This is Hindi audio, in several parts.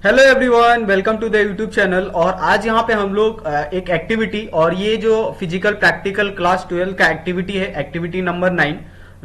Hello everyone, welcome to the YouTube channel. और आज यहाँ पे हम लोग एक एक्टिविटी और ये जो फिजिकल प्रैक्टिकल क्लास 12 का एक्टिविटी है, activity number 9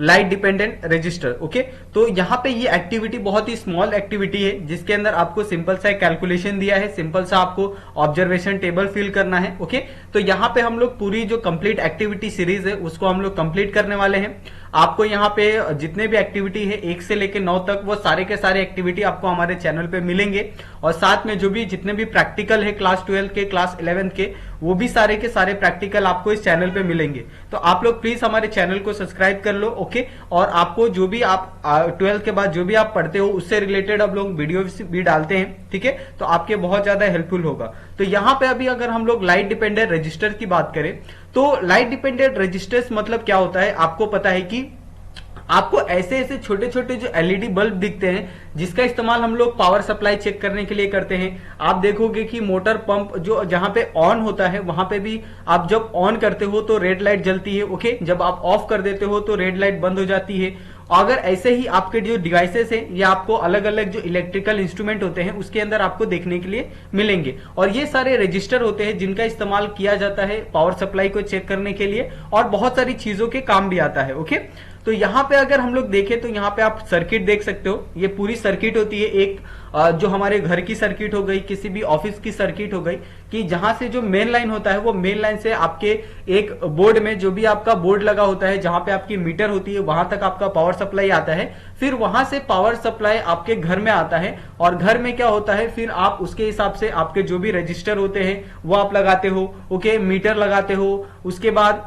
light dependent register. Okay, तो यहाँ पे ये एक्टिविटी बहुत ही स्मॉल एक्टिविटी है जिसके अंदर आपको सिंपल सा एक कैलकुलेशन दिया है, सिंपल सा आपको ऑब्जर्वेशन टेबल फिल करना है। ओके, तो यहाँ पे हम लोग पूरी जो कंप्लीट एक्टिविटी सीरीज है उसको हम लोग कंप्लीट करने वाले हैं। आपको यहाँ पे जितने भी एक्टिविटी है 1 से लेकर 9 तक वो सारे के सारे एक्टिविटी आपको हमारे चैनल पे मिलेंगे। और साथ में जो भी जितने भी प्रैक्टिकल है क्लास 12 के, क्लास 11 के, वो भी सारे के सारे प्रैक्टिकल आपको इस चैनल पे मिलेंगे। तो आप लोग प्लीज हमारे चैनल को सब्सक्राइब कर लो। ओके, और आपको जो भी आप 12 के बाद जो भी आप पढ़ते हो उससे रिलेटेड अब लोग वीडियो भी डालते हैं, ठीक है, तो आपके बहुत ज्यादा हेल्पफुल होगा। तो यहाँ पे अभी अगर हम लोग लाइट डिपेंडेंट रजिस्टर की बात करें तो लाइट डिपेंडेंट रजिस्टर्स मतलब क्या होता है, आपको पता है कि आपको ऐसे ऐसे छोटे छोटे जो एलईडी बल्ब दिखते हैं जिसका इस्तेमाल हम लोग पावर सप्लाई चेक करने के लिए करते हैं। आप देखोगे कि मोटर पंप जो जहां पे ऑन होता है वहां पे भी आप जब ऑन करते हो तो रेड लाइट जलती है। ओके, जब आप ऑफ कर देते हो तो रेड लाइट बंद हो जाती है। अगर ऐसे ही आपके जो डिवाइसेस है या आपको अलग अलग जो इलेक्ट्रिकल इंस्ट्रूमेंट होते हैं उसके अंदर आपको देखने के लिए मिलेंगे। और ये सारे रजिस्टर होते हैं जिनका इस्तेमाल किया जाता है पावर सप्लाई को चेक करने के लिए और बहुत सारी चीजों के काम भी आता है। ओके, तो यहाँ पे अगर हम लोग देखें तो यहाँ पे आप सर्किट देख सकते हो। ये पूरी सर्किट होती है, एक जो हमारे घर की सर्किट हो गई, किसी भी ऑफिस की सर्किट हो गई, कि जहां से जो मेन लाइन होता है वो मेन लाइन से आपके एक बोर्ड में जो भी आपका बोर्ड लगा होता है जहां पे आपकी मीटर होती है वहां तक आपका पावर सप्लाई आता है। फिर वहां से पावर सप्लाई आपके घर में आता है और घर में क्या होता है, फिर आप उसके हिसाब से आपके जो भी रजिस्टर होते हैं वो आप लगाते हो। ओके, मीटर लगाते हो। उसके बाद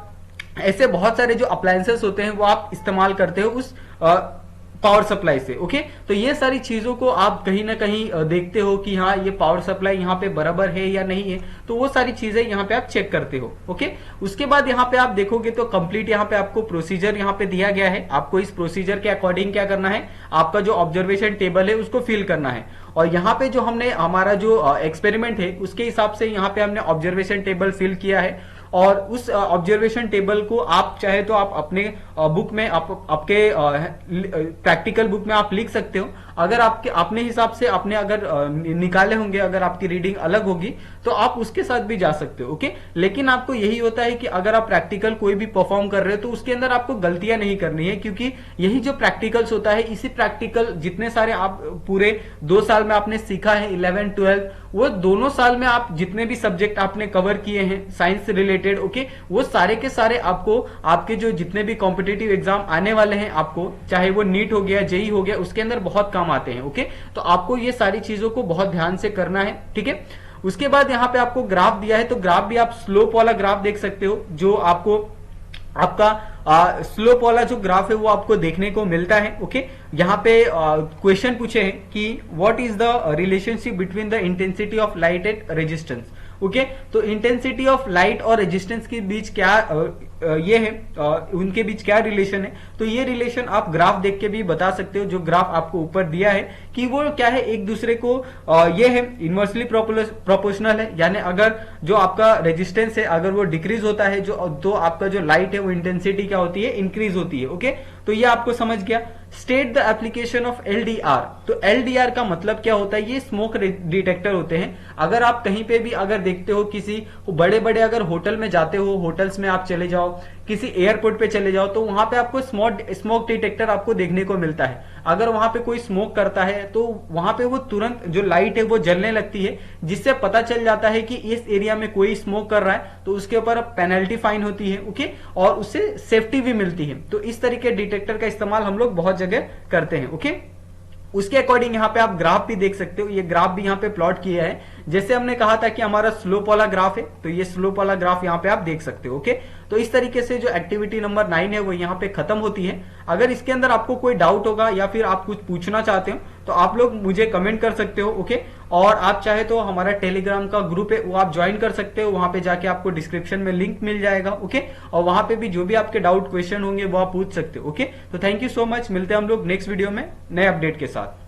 ऐसे बहुत सारे जो अप्लायंसेस होते हैं वो आप इस्तेमाल करते हो उस पावर सप्लाई से। ओके, तो ये सारी चीजों को आप कहीं ना कहीं देखते हो कि हाँ ये पावर सप्लाई यहाँ पे बराबर है या नहीं है, तो वो सारी चीजें यहाँ पे आप चेक करते हो। ओके, उसके बाद यहाँ पे आप देखोगे तो कंप्लीट यहाँ पे आपको प्रोसीजर यहाँ पे दिया गया है। आपको इस प्रोसीजर के अकॉर्डिंग क्या करना है, आपका जो ऑब्जर्वेशन टेबल है उसको फिल करना है। और यहाँ पे जो हमने हमारा जो एक्सपेरिमेंट है उसके हिसाब से यहाँ पे हमने ऑब्जर्वेशन टेबल फिल किया है। और उस ऑब्जर्वेशन टेबल को आप चाहे तो आप अपने बुक में आपके प्रैक्टिकल बुक में आप लिख सकते हो। अगर आपके अपने हिसाब से आपने अगर निकाले होंगे, अगर आपकी रीडिंग अलग होगी तो आप उसके साथ भी जा सकते हो। ओके, लेकिन आपको यही होता है कि अगर आप प्रैक्टिकल कोई भी परफॉर्म कर रहे हो तो उसके अंदर आपको गलतियां नहीं करनी है, क्योंकि यही जो प्रैक्टिकल्स होता है, इसी प्रैक्टिकल जितने सारे आप पूरे 2 साल में आपने सीखा है 11 12, वो दोनों साल में आप जितने भी सब्जेक्ट आपने कवर किए हैं साइंस से रिलेटेड, ओके, वो सारे के सारे आपको आपके जो जितने भी कॉम्पिटिटिव एग्जाम आने वाले हैं, आपको चाहे वो नीट हो गया, जेई हो गया, उसके अंदर बहुत काम आते हैं। ओके, तो आपको ये सारी चीजों को बहुत ध्यान से करना है, ठीक है। उसके बाद यहाँ पे आपको ग्राफ दिया है, तो ग्राफ भी आप स्लोप वाला ग्राफ देख सकते हो, जो आपको आपका स्लोप वाला जो ग्राफ है वो आपको देखने को मिलता है। ओके, यहाँ पे क्वेश्चन पूछे हैं कि what is the relationship between the intensity of light and resistance. Okay, तो इंटेंसिटी ऑफ लाइट और रेजिस्टेंस के बीच क्या ये है, उनके बीच क्या रिलेशन है, तो ये रिलेशन आप ग्राफ देख के भी बता सकते हो। जो ग्राफ आपको ऊपर दिया है कि वो क्या है, एक दूसरे को ये है इनवर्सली प्रोपोर्शनल है, यानी अगर जो आपका रेजिस्टेंस है अगर वो डिक्रीज होता है तो आपका जो लाइट है वो इंटेंसिटी क्या होती है, इंक्रीज होती है। ओके, तो ये आपको समझ गया। State the application of LDR, तो एलडीआर का मतलब क्या होता है, ये स्मोक डिटेक्टर होते हैं। अगर आप कहीं पे भी अगर देखते हो, किसी बड़े बड़े अगर होटल में जाते हो, होटल्स में आप चले जाओ, किसी एयरपोर्ट पे चले जाओ, तो वहां पे आपको स्मोक डिटेक्टर आपको देखने को मिलता है। अगर वहां पे कोई स्मोक करता है तो वहां पे वो तुरंत जो लाइट है वो जलने लगती है, जिससे पता चल जाता है कि इस एरिया में कोई स्मोक कर रहा है, तो उसके ऊपर पेनल्टी फाइन होती है। ओके, और उससे सेफ्टी भी मिलती है। तो इस तरीके डिटेक्टर का इस्तेमाल हम लोग बहुत जगह करते हैं। ओके, उसके अकॉर्डिंग यहाँ पे आप ग्राफ भी देख सकते हो, ये ग्राफ भी यहाँ पे प्लॉट किया है। जैसे हमने कहा था कि हमारा स्लोप वाला ग्राफ है, तो ये स्लोप वाला ग्राफ यहाँ पे आप देख सकते हो। ओके, तो इस तरीके से जो एक्टिविटी नंबर 9 है वो यहाँ पे खत्म होती है। अगर इसके अंदर आपको कोई डाउट होगा या फिर आप कुछ पूछना चाहते हो तो आप लोग मुझे कमेंट कर सकते हो। ओके, और आप चाहे तो हमारा टेलीग्राम का ग्रुप है वो आप ज्वाइन कर सकते हो, वहां पे जाके आपको डिस्क्रिप्शन में लिंक मिल जाएगा। ओके, और वहां पे भी जो भी आपके डाउट क्वेश्चन होंगे वो आप पूछ सकते हो। ओके, तो थैंक यू सो मच, मिलते हैं हम लोग नेक्स्ट वीडियो में नए अपडेट के साथ।